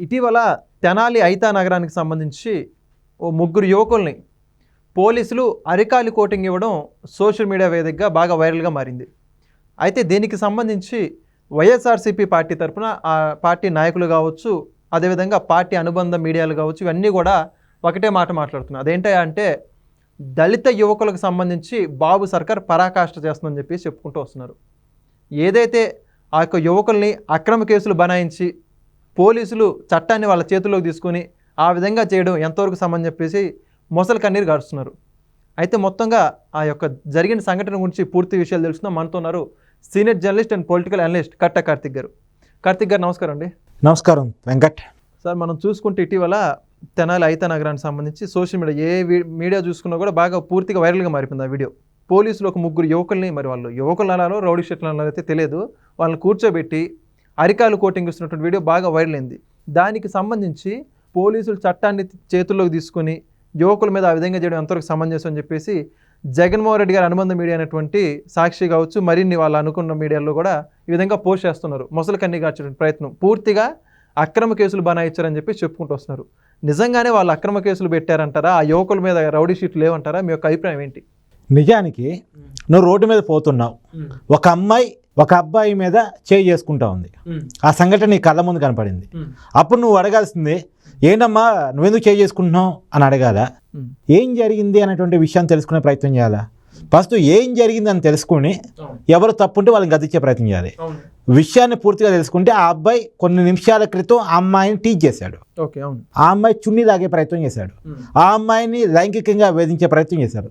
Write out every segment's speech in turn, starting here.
ఇటీవల తెనాలి ఐతా నగరానికి సంబంధించి ఓ ముగ్గురు యువకుల్ని పోలీసులు అరికాలి కోటింగ్ ఇవ్వడం సోషల్ మీడియా వేదికగా బాగా వైరల్గా మారింది. అయితే దీనికి సంబంధించి వైఎస్ఆర్సీపీ పార్టీ తరఫున ఆ పార్టీ నాయకులు కావచ్చు, అదేవిధంగా పార్టీ అనుబంధ మీడియాలు కావచ్చు, ఇవన్నీ కూడా ఒకటే మాట మాట్లాడుతున్నారు. అదేంటంటే దళిత యువకులకు సంబంధించి బాబు సర్కార్ పరాకాష్ట చేస్తుందని చెప్పి చెప్పుకుంటూ వస్తున్నారు. ఏదైతే ఆ యొక్క యువకుల్ని అక్రమ కేసులు బనాయించి పోలీసులు చట్టాన్ని వాళ్ళ చేతుల్లోకి తీసుకొని ఆ విధంగా చేయడం ఎంతవరకు సమంజసం చెప్పేసి మొసలు కన్నీరు గారుస్తున్నారు. అయితే మొత్తంగా ఆ యొక్క జరిగిన సంఘటన గురించి పూర్తి విషయాలు తెలుసుకుందాం. మనతో ఉన్నారు senior journalist and political analyst కట్ట కార్తిక్ గారు. కార్తిక్ గారు నమస్కారం అండి. నమస్కారం వెంకట్ సార్, మనం చూసుకుంటే ఇటీవల తెనాలి ఐతా నగరానికి సంబంధించి సోషల్ మీడియా మీడియా చూసుకున్నా కూడా బాగా పూర్తిగా వైరల్గా మారిపోయింది ఆ వీడియో. పోలీసులు ఒక ముగ్గురు యువకుల్ని, మరి వాళ్ళు యువకులు అనాలో రౌడీ షీట్లు అనాలో అయితే తెలియదు, వాళ్ళని కూర్చోబెట్టి అరికాలు కోటింగ్ ఇస్తున్నటువంటి వీడియో బాగా వైరల్ అయింది. దానికి సంబంధించి పోలీసులు చట్టాన్ని చేతుల్లోకి తీసుకొని యువకుల మీద ఆ విధంగా చేయడం ఎంతవరకు సమంజసం అని చెప్పేసి జగన్మోహన్ రెడ్డి గారి అనుబంధ మీడియా అనేటువంటి సాక్షి కావచ్చు, మరిన్ని వాళ్ళు అనుకున్న మీడియాలో కూడా ఈ విధంగా పోస్ట్ చేస్తున్నారు. మొసలు కన్నీ గార్చడానికి ప్రయత్నం, పూర్తిగా అక్రమ కేసులు బనాయించారని చెప్పి చెప్పుకుంటూ వస్తున్నారు. నిజంగానే వాళ్ళు అక్రమ కేసులు పెట్టారంటారా? ఆ యువకుల మీద రౌడీ షీట్లు లేవంటారా? మీ యొక్క అభిప్రాయం ఏంటి? నిజానికి నువ్వు రోడ్డు మీద పోతున్నావు, ఒక అమ్మాయి ఒక అబ్బాయి మీద చేయి చేసుకుంటా ఉంది, ఆ సంఘటన నీ కళ్ళ ముందు కనపడింది. అప్పుడు నువ్వు అడగాల్సింది ఏంటమ్మా నువ్వెందుకు చేయి చేసుకుంటున్నావు అని అడగాలా? ఏం జరిగింది అనేటువంటి విషయాన్ని తెలుసుకునే ప్రయత్నం చేయాలా? ఫస్ట్ ఏం జరిగింది అని తెలుసుకుని ఎవరు తప్పుంటే వాళ్ళని గద్దించే ప్రయత్నం చేయాలి. విషయాన్ని పూర్తిగా తెలుసుకుంటే ఆ అబ్బాయి కొన్ని నిమిషాల క్రితం ఆ అమ్మాయిని టీచ్ చేశాడు, ఆ అమ్మాయి చున్నీ లాగే ప్రయత్నం చేశాడు, ఆ అమ్మాయిని లైంగికంగా వేధించే ప్రయత్నం చేశాడు.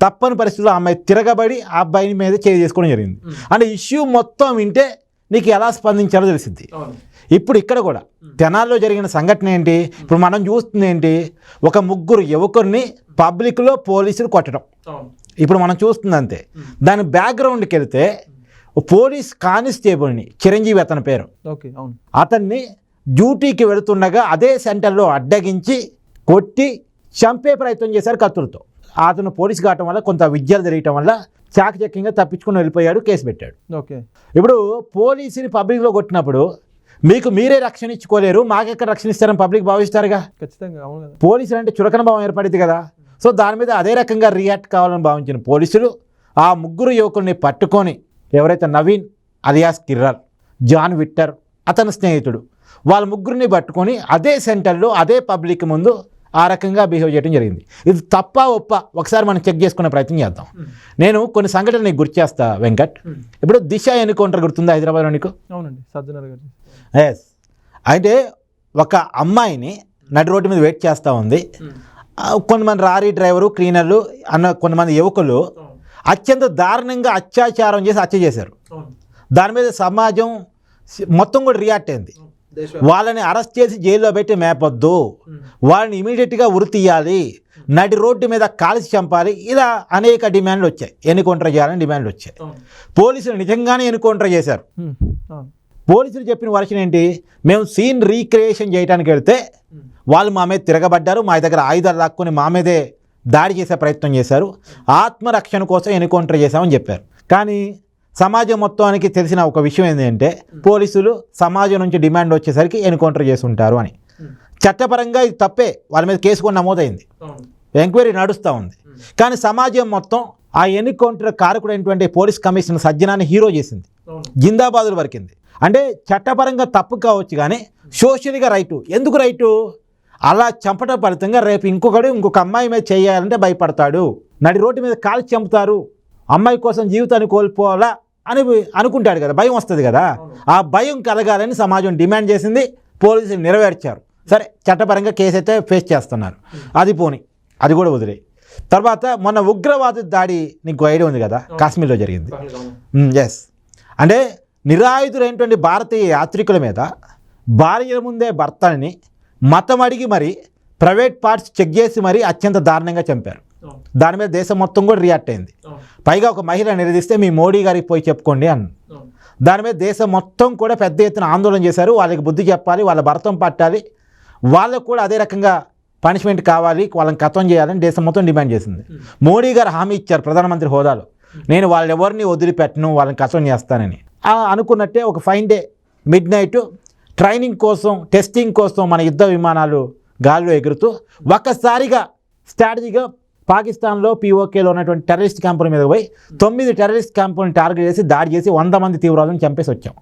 తప్పని పరిస్థితుల్లో ఆ అమ్మాయి తిరగబడి ఆ అబ్బాయిని మీద చేయి చేసుకోవడం జరిగింది. అంటే ఇష్యూ మొత్తం వింటే నీకు ఎలా స్పందించాలో తెలిసింది. ఇప్పుడు ఇక్కడ కూడా తెనాల్లో జరిగిన సంఘటన ఏంటి? ఇప్పుడు మనం చూస్తుంది ఏంటి? ఒక ముగ్గురు యువకుల్ని పబ్లిక్లో పోలీసులు కొట్టడం ఇప్పుడు మనం చూస్తుంది అంతే. దాని బ్యాక్గ్రౌండ్కి వెళ్తే పోలీస్ కానిస్టేబుల్ని, చిరంజీవి అతని పేరు, అతన్ని డ్యూటీకి వెళుతుండగా అదే సెంటర్లో అడ్డగించి కొట్టి చంపే ప్రయత్నం చేశారు కత్తులతో. అతను పోలీసు కావటం వల్ల కొంత విద్యలు జరిగటం వల్ల చాకచక్యంగా తప్పించుకుని వెళ్ళిపోయాడు, కేసు పెట్టాడు. ఇప్పుడు పోలీసుని పబ్లిక్లో కొట్టినప్పుడు మీకు మీరే రక్షణ ఇచ్చుకోలేరు, మాకెక్కడ రక్షణ ఇస్తారని పబ్లిక్ భావిస్తారుగా. ఖచ్చితంగా పోలీసులు అంటే చులకన భావం ఏర్పడింది కదా. సో దాని మీద అదే రకంగా రియాక్ట్ కావాలని భావించిన పోలీసులు ఆ ముగ్గురు యువకుల్ని పట్టుకొని, ఎవరైతే నవీన్ అలియాస్ కిర్రర్, జాన్ విట్టర్ అతని స్నేహితుడు, వాళ్ళ ముగ్గురిని పట్టుకొని అదే సెంటర్లో అదే పబ్లిక్ ముందు ఆ రకంగా బిహేవ్ చేయడం జరిగింది. ఇది తప్ప ఒప్ప ఒకసారి మనం చెక్ చేసుకునే ప్రయత్నం చేద్దాం. నేను కొన్ని సంఘటనలు నీకు గుర్తు చేస్తా వెంకట్. ఇప్పుడు దిశ ఎన్కౌంటర్ గుర్తుందా హైదరాబాద్లో నీకు? అవునండి, సజ్జనర్ గారు. ఎస్. అయితే ఒక అమ్మాయిని నడి రోడ్డు మీద వెయిట్ చేస్తూ ఉంది. కొంతమంది లారీ డ్రైవరు, క్లీనర్లు అన్న కొంతమంది యువకులు అత్యంత దారుణంగా అత్యాచారం చేసి హత్య చేశారు. దాని మీద సమాజం మొత్తం కూడా రియాక్ట్ అయింది. వాళ్ళని అరెస్ట్ చేసి జైల్లో పెట్టి మేపొద్దు, వాళ్ళని ఇమీడియట్గా ఉరి తీయాలి, నడి రోడ్డు మీద కాల్చి చంపాలి, ఇలా అనేక డిమాండ్లు వచ్చాయి. ఎన్కౌంటర్ చేయాలని డిమాండ్లు వచ్చాయి. పోలీసులు నిజంగానే ఎన్కౌంటర్ చేశారు. పోలీసులు చెప్పిన వర్షన్ ఏంటి? మేము సీన్ రీక్రియేషన్ చేయడానికి వెళ్తే వాళ్ళు మా మీద తిరగబడ్డారు, మా దగ్గర ఆయుధాలు లాక్కొని మా మీదే దాడి చేసే ప్రయత్నం చేశారు, ఆత్మరక్షణ కోసం ఎన్కౌంటర్ చేశామని చెప్పారు. కానీ సమాజం మొత్తానికి తెలిసిన ఒక విషయం ఏంటంటే పోలీసులు సమాజం నుంచి డిమాండ్ వచ్చేసరికి ఎన్కౌంటర్ చేసి ఉంటారు అని. చట్టపరంగా ఇది తప్పే, వాళ్ళ మీద కేసు కూడా నమోదైంది, ఎంక్వైరీ నడుస్తూ ఉంది. కానీ సమాజం మొత్తం ఆ ఎన్కౌంటర్ కారకుడైనటువంటి పోలీస్ కమిషనర్ సజ్జనాన్ని హీరో చేసింది, జిందాబాదులు వరికింది. అంటే చట్టపరంగా తప్పు కావచ్చు కానీ సోషల్గా రైటు. ఎందుకు రైటు? అలా చంపడం ఫలితంగా రేపు ఇంకొక అమ్మాయి మీద చేయాలంటే భయపడతాడు, నడి రోడ్డు మీద కాల్చి చంపుతారు, అమ్మాయి కోసం జీవితాన్ని కోల్పోవాలా అని అనుకుంటాడు కదా, భయం వస్తుంది కదా. ఆ భయం కలగాలని సమాజం డిమాండ్ చేసింది, పోలీసులు నెరవేర్చారు. సరే, చట్టపరంగా కేసు అయితే ఫేస్ చేస్తున్నారు, అది పోని, అది కూడా వదిలే. తర్వాత మొన్న ఉగ్రవాద దాడి నీకు ఐడియా ఉంది కదా, కాశ్మీర్లో జరిగింది. ఎస్. అంటే నిరాయుధులైనటువంటి భారతీయ యాత్రికుల మీద భార్యల ముందే భర్తని మతం అడిగి మరి ప్రైవేట్ పార్ట్స్ చెక్ చేసి మరి అత్యంత దారుణంగా చంపారు. దాని మీద దేశం మొత్తం కూడా రియాక్ట్ అయింది. పైగా ఒక మహిళ నిలదీస్తే మీ మోడీ గారికి పోయి చెప్పుకోండి అన్న. దాని మీద దేశం మొత్తం కూడా పెద్ద ఎత్తున ఆందోళన చేశారు. వాళ్ళకి బుద్ధి చెప్పాలి, వాళ్ళ భర్తం పట్టాలి, వాళ్ళకు కూడా అదే రకంగా పనిష్మెంట్ కావాలి, వాళ్ళని కథం చేయాలని దేశం మొత్తం డిమాండ్ చేసింది. మోడీ గారు హామీ ఇచ్చారు ప్రధానమంత్రి హోదాలో, నేను వాళ్ళెవరిని వదిలిపెట్టను, వాళ్ళని కథం చేస్తానని. అనుకున్నట్టే ఒక fine day mid night training కోసం టెస్టింగ్ కోసం మన యుద్ధ విమానాలు గాలిలో ఎగురుతూ ఒక్కసారిగా స్ట్రాటజీగా పాకిస్తాన్లో POKలో ఉన్నటువంటి టెర్రరిస్ట్ క్యాంపుల మీద పోయి 9 టెర్రరిస్ట్ క్యాంపులను టార్గెట్ చేసి దాడి చేసి 100 మంది తీవ్రవాదులను చంపేసి వచ్చాం.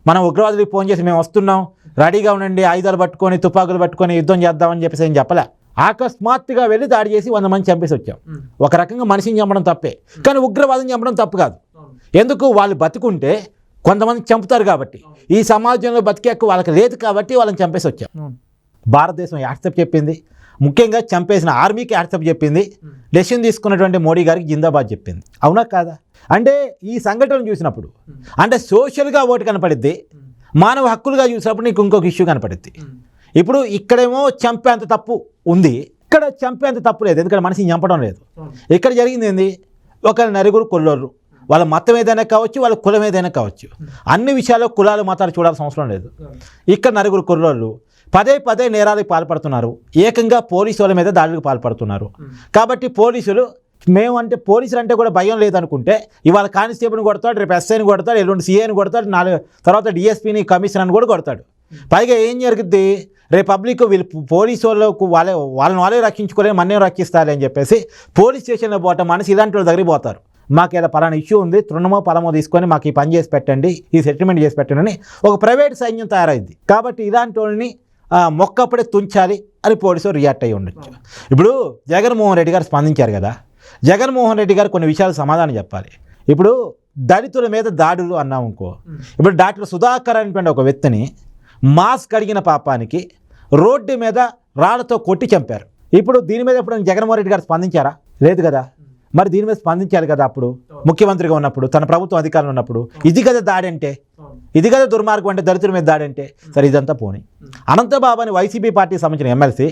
మనం ఉగ్రవాదులకు ఫోన్ చేసి మేము వస్తున్నాం, రెడీగా ఉండండి, ఆయుధాలు పట్టుకొని తుపాకులు పట్టుకొని యుద్ధం చేద్దామని చెప్పేసి ఏం చెప్పలే. అకస్మాత్తుగా వెళ్ళి దాడి చేసి 100 మంది చంపేసి వచ్చాం. ఒక రకంగా మనిషిని చంపడం తప్పే, కానీ ఉగ్రవాదం చంపడం తప్పు కాదు. ఎందుకు? వాళ్ళు బతుకుంటే కొంతమంది చంపుతారు కాబట్టి, ఈ సమాజంలో బతికే హక్కు వాళ్ళకి లేదు కాబట్టి వాళ్ళని చంపేసి వచ్చాం. భారతదేశం యాక్సెప్ట్ చెప్పింది, ముఖ్యంగా చంపేసిన ఆర్మీకి యాక్సెప్ట్ చెప్పింది, డెసిషన్ తీసుకున్నటువంటి మోడీ గారికి జిందాబాద్ చెప్పింది. అవునా కాదా? అంటే ఈ సంఘటన చూసినప్పుడు అంటే సోషల్గా ఓటు కనపడిద్ది, మానవ హక్కులుగా చూసినప్పుడు నీకు ఇంకొక ఇష్యూ కనపడిద్ది. ఇప్పుడు ఇక్కడేమో చంపేంత తప్పు ఉంది, ఇక్కడ చంపేంత తప్పు లేదు, ఎందుకంటే మనిషిని చంపడం లేదు. ఇక్కడ జరిగింది ఏంది? ఒక నలుగురు కొల్లోళ్ళు, వాళ్ళ మతం ఏదైనా కావచ్చు, వాళ్ళ కులం ఏదైనా కావచ్చు, అన్ని విషయాల్లో కులాలు మతాలు చూడాల్సిన అవసరం లేదు. ఇక్కడ నలుగురు కొల్లోళ్ళు పదే నేరాలకు పాల్పడుతున్నారు, ఏకంగా పోలీసు వాళ్ళ మీద దాడులకు పాల్పడుతున్నారు. కాబట్టి పోలీసులు పోలీసులు అంటే కూడా భయం లేదనుకుంటే ఇవాళ కానిస్టేబుల్ని కొడతాడు, రేపు SIని కొడతాడు, ఎల్లుండి CAని కొడతాడు, తర్వాత DSPని కమిషనర్ని కూడా కొడతాడు. పైగా ఏం జరుగుద్ది? రేపు పబ్లిక్ వీళ్ళు పోలీసు వాళ్ళకు వాళ్ళని రక్షించుకోలేని మన్నే రక్షిస్తారు అని చెప్పేసి పోలీస్ స్టేషన్లో పోవటం మనసు ఇలాంటి వాళ్ళ దగ్గరికి పోతారు. మాకు ఏదో పలానా ఇష్యూ ఉంది, తృణమో పలమో తీసుకొని మాకు ఈ పని చేసి పెట్టండి, ఈ సెటిల్మెంట్ చేసి పెట్టండి అని ఒక ప్రైవేట్ సైన్యం తయారైంది. కాబట్టి ఇలాంటి వాళ్ళని మొక్కప్పుడే తుంచాలి అని పోలీసులు రియాక్ట్ అయ్యి ఉండొచ్చు. ఇప్పుడు జగన్మోహన్ రెడ్డి గారు స్పందించారు కదా, జగన్మోహన్ రెడ్డి గారు కొన్ని విషయాలు సమాధానం చెప్పాలి. ఇప్పుడు దళితుల మీద దాడులు అన్నాం అనుకో, ఇప్పుడు డాక్టర్ సుధాకర్ అనేటువంటి ఒక వ్యక్తిని మాస్క్ అడిగిన పాపానికి రోడ్డు మీద రాళ్లతో కొట్టి చంపారు. ఇప్పుడు దీని మీద ఎప్పుడు జగన్మోహన్ రెడ్డి గారు స్పందించారా? లేదు కదా. మరి దీని మీద స్పందించాలి కదా అప్పుడు ముఖ్యమంత్రిగా ఉన్నప్పుడు, తన ప్రభుత్వం అధికారంలో ఉన్నప్పుడు. ఇది కదా దాడి అంటే, ఇది కదా దుర్మార్గం అంటే, దళితుల మీద దాడి అంటే. సరే ఇదంతా పోనీ, అనంతబాబు అని వైసీపీ పార్టీకి సంబంధించిన ఎమ్మెల్సీ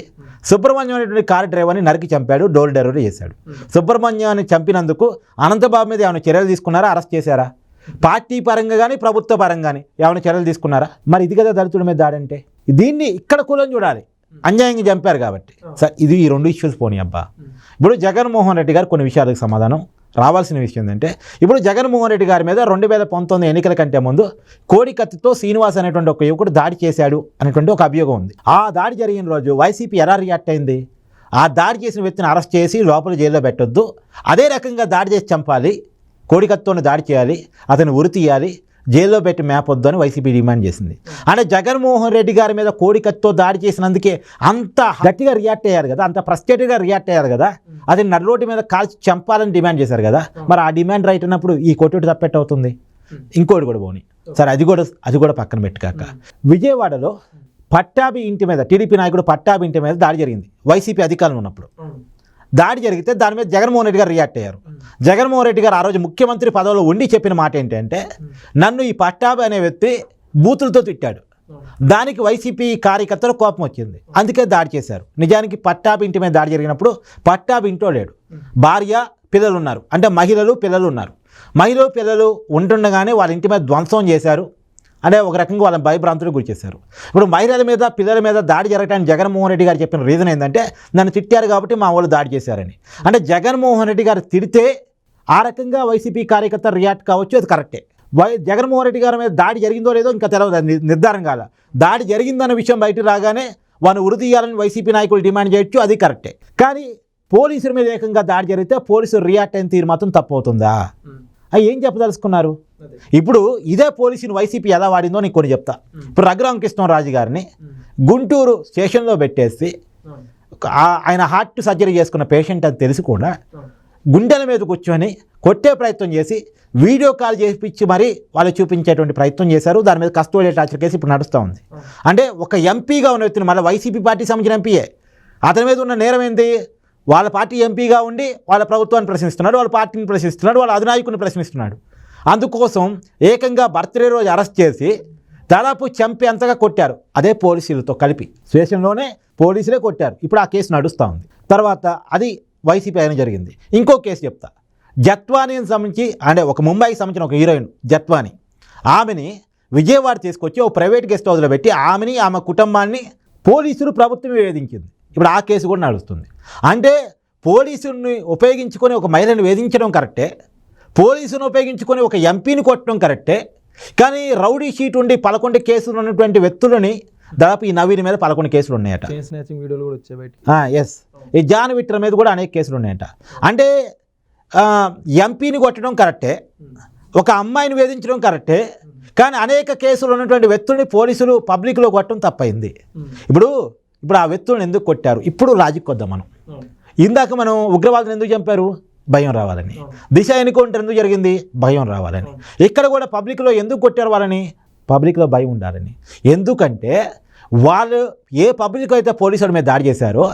సుబ్రహ్మణ్యం అనేటువంటి కారు డ్రైవర్ని నరికి చంపాడు, డోర్ డెలివరీ చేశాడు. సుబ్రహ్మణ్యాన్ని చంపినందుకు అనంతబాబు మీద ఏమైనా చర్యలు తీసుకున్నారా? అరెస్ట్ చేశారా? పార్టీ పరంగా కానీ ప్రభుత్వ పరంగా కానీ ఏమైనా చర్యలు తీసుకున్నారా? మరి ఇది కదా దళితుల మీద దాడి అంటే. దీన్ని ఇక్కడ కులం చూడాలి, అన్యాయంగా చంపారు కాబట్టి. సరే ఇది ఈ 2 ఇష్యూస్ పోనీ అబ్బా. ఇప్పుడు జగన్మోహన్ రెడ్డి గారు కొన్ని విషయాలకు సమాధానం రావాల్సిన విషయం ఏంటంటే, ఇప్పుడు జగన్మోహన్ రెడ్డి గారి మీద 2019 ఎన్నికల కంటే ముందు కోడికత్తితో శ్రీనివాస్ అనేటువంటి ఒక యువకుడు దాడి చేశాడు అనేటువంటి ఒక అభియోగం ఉంది. ఆ దాడి జరిగిన రోజు వైసీపీ ఎలా రియాక్ట్ అయింది? ఆ దాడి చేసిన వ్యక్తిని అరెస్ట్ చేసి లోపల జైల్లో పెట్టొద్దు, అదే రకంగా దాడి చేసి చంపాలి, కోడికత్తితోనే దాడి చేయాలి, అతను ఉరి తీయాలి, జైల్లో పెట్టి మేపొద్దు అని వైసీపీ డిమాండ్ చేసింది. అంటే జగన్మోహన్ రెడ్డి గారి మీద కోడికత్తితో దాడి చేసినందుకే అంత గట్టిగా రియాక్ట్ అయ్యారు కదా, అంత ఫ్రస్ట్రేటెడ్గా రియాక్ట్ అయ్యారు కదా, అది నడిరోడ్డు మీద కాల్చి చంపాలని డిమాండ్ చేశారు కదా. మరి ఆ డిమాండ్ రైట్ అన్నప్పుడు ఈ కొట్టుడు తప్పెట్టు అవుతుంది. ఇంకోటి కూడా పోనీ, సరే అది కూడా పక్కన పెట్టుకాక, విజయవాడలో పట్టాభి ఇంటి మీద, టీడీపీ నాయకుడు పట్టాభి ఇంటి మీద దాడి జరిగింది వైసీపీ అధికారంలో ఉన్నప్పుడు. దాడి జరిగితే దాని మీద జగన్మోహన్ రెడ్డి గారు రియాక్ట్ అయ్యారు. జగన్మోహన్ రెడ్డి గారు ఆ రోజు ముఖ్యమంత్రి పదవిలో ఉండి చెప్పిన మాట ఏంటంటే, నన్ను ఈ పట్టాభి అనే వ్యక్తి బూతులతో తిట్టాడు, దానికి వైసీపీ కార్యకర్తలు కోపం వచ్చింది, అందుకే దాడి చేశారు. నిజానికి పట్టాభి ఇంటి మీద దాడి జరిగినప్పుడు పట్టాభి ఇంట్లో లేడు, భార్య పిల్లలు ఉన్నారు, అంటే మహిళలు పిల్లలు ఉన్నారు. మహిళలు పిల్లలు ఉంటుండగానే వాళ్ళ ఇంటి మీద ధ్వంసం చేశారు, అంటే ఒక రకంగా వాళ్ళని భయభ్రాంతులకు గురి చేశారు. ఇప్పుడు మహిళల మీద పిల్లల మీద దాడి జరగడానికి జగన్మోహన్ రెడ్డి గారు చెప్పిన రీజన్ ఏంటంటే, నన్ను తిట్టారు కాబట్టి మా వాళ్ళు దాడి చేశారని. అంటే జగన్మోహన్ రెడ్డి గారు తిడితే ఆ రకంగా వైసీపీ కార్యకర్త రియాక్ట్ కావచ్చు, అది కరెక్టే. జగన్మోహన్ రెడ్డి గారి మీద దాడి జరిగిందో లేదో ఇంకా తెలియదు, నిర్ధారణ కాల. దాడి జరిగిందన్న విషయం బయట రాగానే వాళ్ళు ఉరి తీయాలని వైసీపీ నాయకులు డిమాండ్ చేయొచ్చు, అది కరెక్టే. కానీ పోలీసుల మీద ఏకంగా దాడి జరిగితే పోలీసులు రియాక్ట్ అయిన తీరు మాత్రం తప్పు అవుతుందా? ఏం చెప్పదలుచుకున్నారు? ఇప్పుడు ఇదే పోలీసుని వైసీపీ ఎలా వాడిందో నీకు కొన్ని చెప్తా. ఇప్పుడు రఘురామకృష్ణరాజు గారిని గుంటూరు స్టేషన్లో పెట్టేసి, ఆయన హార్ట్ సర్జరీ చేసుకున్న పేషెంట్ అని తెలిసి కూడా గుండెల మీద కూర్చొని కొట్టే ప్రయత్నం చేసి వీడియో కాల్ చేయించి మరీ వాళ్ళు చూపించేటువంటి ప్రయత్నం చేశారు. దాని మీద కస్టోడియల్ టార్చర్ కేసు ఇప్పుడు నడుస్తూ ఉంది. అంటే ఒక ఎంపీగా ఉన్న వ్యక్తిని, మళ్ళీ వైసీపీ పార్టీకి సంబంధించిన ఎంపీయే, అతని మీద ఉన్న నేరం ఏంటి? వాళ్ళ పార్టీ ఎంపీగా ఉండి వాళ్ళ ప్రభుత్వాన్ని ప్రశ్నిస్తున్నాడు, వాళ్ళ పార్టీని ప్రశ్నిస్తున్నాడు, వాళ్ళ అధినాయకుని ప్రశ్నిస్తున్నాడు. అందుకోసం ఏకంగా బర్త్డే రోజు అరెస్ట్ చేసి దాదాపు చంపేంతగా కొట్టారు, అదే పోలీసులతో కలిపి స్టేషన్లోనే పోలీసులే కొట్టారు. ఇప్పుడు ఆ కేసు నడుస్తూ ఉంది. తర్వాత అది వైసీపీ అయినా జరిగింది. ఇంకో కేసు చెప్తా. జత్వానీకి సంబంధించి, అంటే ఒక ముంబైకి సంబంధించిన ఒక హీరోయిన్ జత్వాని, ఆమెని విజయవాడ తీసుకొచ్చి ఒక ప్రైవేట్ గెస్ట్ హౌస్లో పెట్టి ఆమెని ఆమె కుటుంబాన్ని పోలీసులు ప్రభుత్వమే వేధించింది. ఇప్పుడు ఆ కేసు కూడా నడుస్తుంది. అంటే పోలీసుల్ని ఉపయోగించుకొని ఒక మహిళను వేధించడం కరెక్టే, పోలీసును ఉపయోగించుకొని ఒక ఎంపీని కొట్టడం కరెక్టే, కానీ రౌడీ షీట్ ఉండి 11 కేసులు ఉన్నటువంటి వ్యక్తులని దాదాపు ఈ నవీన్ మీద 11 కేసులు ఉన్నాయట. చైన్ స్నాచింగ్ వీడియోలు కూడా వచ్చాయి బయట. ఎస్, ఈ జాన్ విట్టర్ మీద కూడా అనేక కేసులు ఉన్నాయట. అంటే ఎంపీని కొట్టడం కరెక్టే, ఒక అమ్మాయిని వేధించడం కరెక్టే, కానీ అనేక కేసులు ఉన్నటువంటి వ్యక్తుల్ని పోలీసులు పబ్లిక్లో కొట్టడం తప్పైంది. ఇప్పుడు ఆ వ్యక్తులను ఎందుకు కొట్టారు? ఇప్పుడు లాజిక్ వద్దాం మనం. ఇందాక మనం ఉగ్రవాదులను ఎందుకు చంపారు? భయం రావాలని. దిశ ఎన్కౌంటర్ ఎందుకు జరిగింది? భయం రావాలని. ఇక్కడ కూడా పబ్లిక్లో ఎందుకు కొట్టారు వాళ్ళని? పబ్లిక్లో భయం ఉండాలని. ఎందుకంటే వాళ్ళు ఏ పబ్లిక్ అయితే పోలీసుల మీద దాడి చేశారో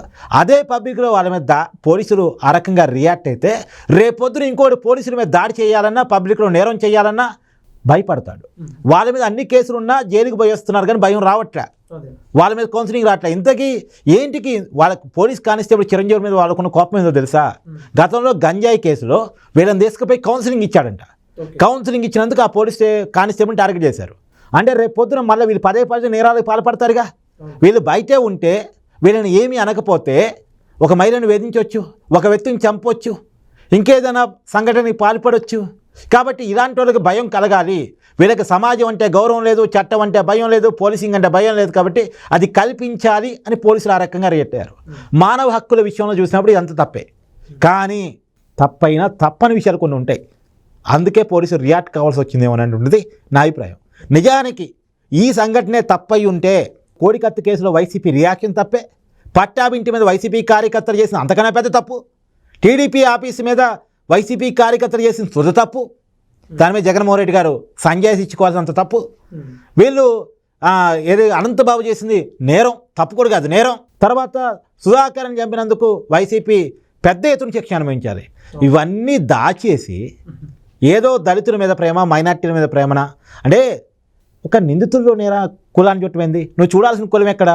అదే పబ్లిక్లో వాళ్ళ మీద పోలీసులు ఆ రకంగా రియాక్ట్ అయితే రేపొద్దున ఇంకోటి పోలీసుల మీద దాడి చేయాలన్నా, పబ్లిక్లో నేరం చేయాలన్నా భయపడతాడు. వాళ్ళ మీద అన్ని కేసులు ఉన్నా జైలుకి పోయి వస్తున్నారు, కానీ భయం రావట్లే, వాళ్ళ మీద కౌన్సిలింగ్ రావట్లే. ఇంతకీ ఏంటికి వాళ్ళకి పోలీస్ కానిస్టేబుల్ చిరంజీవి మీద వాళ్ళకున్న కోపం ఏందో తెలుసా? గతంలో గంజాయి కేసులో వీళ్ళని తీసుకుపోయి కౌన్సిలింగ్ ఇచ్చాడంట. కౌన్సిలింగ్ ఇచ్చినందుకు ఆ పోలీస్ కానిస్టేబుల్ని టార్గెట్ చేశారు. అంటే రేపు పొద్దున మళ్ళీ వీళ్ళు పదే నేరాలకు పాల్పడతారుగా. వీళ్ళు బయటే ఉంటే వీళ్ళని ఏమీ అనకపోతే ఒక మహిళను వేధించవచ్చు, ఒక వ్యక్తిని చంపవచ్చు, ఇంకేదైనా సంఘటనకి పాల్పడవచ్చు. కాబట్టి ఇలాంటి వాళ్ళకి భయం కలగాలి. వీళ్ళకి సమాజం అంటే గౌరవం లేదు, చట్టం అంటే భయం లేదు, పోలీసింగ్ అంటే భయం లేదు, కాబట్టి అది కల్పించాలి అని పోలీసులు ఆ రకంగా రియాక్ట్. మానవ హక్కుల విషయంలో చూసినప్పుడు ఇదంతా తప్పే, కానీ తప్పని విషయాలు కొన్ని ఉంటాయి. అందుకే పోలీసులు రియాక్ట్ కావాల్సి వచ్చిందేమో అనేటువంటిది నా అభిప్రాయం. నిజానికి ఈ సంఘటనే తప్పై ఉంటే కోడికత్తి కేసులో వైసీపీ రియాక్షన్ తప్పే, పట్టాభింటి మీద వైసీపీ కార్యకర్తలు చేసిన అంతకన్నా పెద్ద తప్పు, టీడీపీ ఆఫీసు మీద వైసీపీ కార్యకర్తలు చేసిన సుధ తప్పు, దాని మీద జగన్మోహన్ రెడ్డి గారు సంజయ్ ఇచ్చుకోవాల్సినంత తప్పు, వీళ్ళు ఏది అనంతబాబు చేసింది నేరం, తప్పు కూడా కాదు నేరం. తర్వాత సుధాకర్ని చంపినందుకు వైసీపీ పెద్ద ఎత్తున శిక్ష అనుభవించాలి. ఇవన్నీ దాచేసి ఏదో దళితుల మీద ప్రేమ, మైనార్టీల మీద ప్రేమన అంటే ఒక నిందితుల్లో నేర కులాన్ని చుట్టమైంది. నువ్వు చూడాల్సిన కులం ఎక్కడ?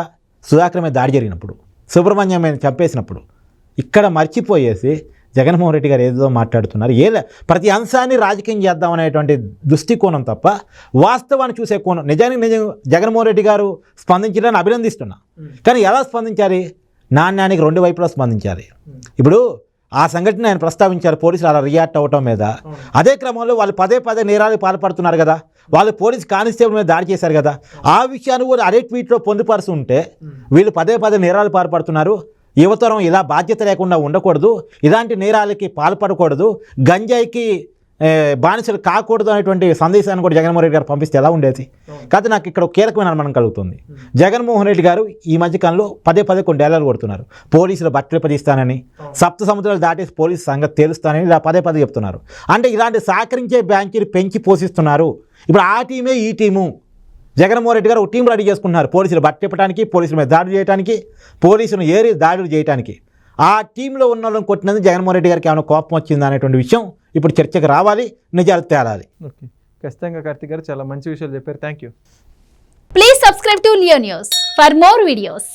సుధాకర్ మీద దాడి జరిగినప్పుడు, సుబ్రహ్మణ్యం మీద చంపేసినప్పుడు. ఇక్కడ మర్చిపోయేసి జగన్మోహన్ రెడ్డి గారు ఏదో మాట్లాడుతున్నారు. ప్రతి అంశాన్ని రాజకీయం చేద్దామనేటువంటి దృష్టికోణం తప్ప వాస్తవాన్ని చూసే కోణం. నిజానికి జగన్మోహన్ రెడ్డి గారు స్పందించడాన్ని అభినందిస్తున్నా, కానీ ఎలా స్పందించాలి? నాణ్యానికి రెండు వైపులా స్పందించాలి. ఇప్పుడు ఆ సంఘటన ఆయన ప్రస్తావించారు, పోలీసులు అలా రియాక్ట్ అవ్వటం మీద. అదే క్రమంలో వాళ్ళు పదే నేరాలకు పాల్పడుతున్నారు కదా, వాళ్ళు పోలీస్ కానిస్టేబుల్ మీద దాడి చేశారు కదా, ఆ విషయాన్ని కూడా అదే ట్వీట్లో పొందుపరుస్తూ ఉంటే వీళ్ళు పదే నేరాలు పాల్పడుతున్నారు, యువతరం ఇలా బాధ్యత లేకుండా ఉండకూడదు, ఇలాంటి నేరాలకి పాల్పడకూడదు, గంజాయికి బానిసలు కాకూడదు అనేటువంటి సందేశాన్ని కూడా జగన్మోహన్ రెడ్డి గారు పంపిస్తే ఎలా ఉండేది? కాదు, నాకు ఇక్కడ కీలకమైన అనుమానం కలుగుతుంది. జగన్మోహన్ రెడ్డి గారు ఈ మధ్యకాలంలో పదే కొన్ని డైలాగులు కొడుతున్నారు. పోలీసులు బట్టలు పదిస్తానని, సప్త సముద్రాలు దాటేసి పోలీసు సంగతి తేలుస్తానని ఇలా పదే చెప్తున్నారు. అంటే ఇలాంటి సహకరించే బ్యాంకులు పెంచి పోషిస్తున్నారు. ఇప్పుడు ఆ టీమే ఈ టీము, జగన్మోహన్ రెడ్డి గారు ఒక టీం రెడీ చేసుకుంటున్నారు, పోలీసులు బట్టెప్పడానికి, పోలీసుల మీద దాడులు చేయడానికి, పోలీసులు ఏరి దాడులు చేయడానికి. ఆ టీంలో ఉన్న వాళ్ళని కొట్టినందుకు జగన్మోహన్ రెడ్డి గారికి ఏమైనా కోపం వచ్చిందా అనేటువంటి విషయం ఇప్పుడు చర్చకు రావాలి, నిజాలు తేలాలి. ఓకే, ఖచ్చితంగా కార్తీక్ గారు చాలా మంచి విషయాలు చెప్పారు. Thank you. Please subscribe to Leo news for more videos.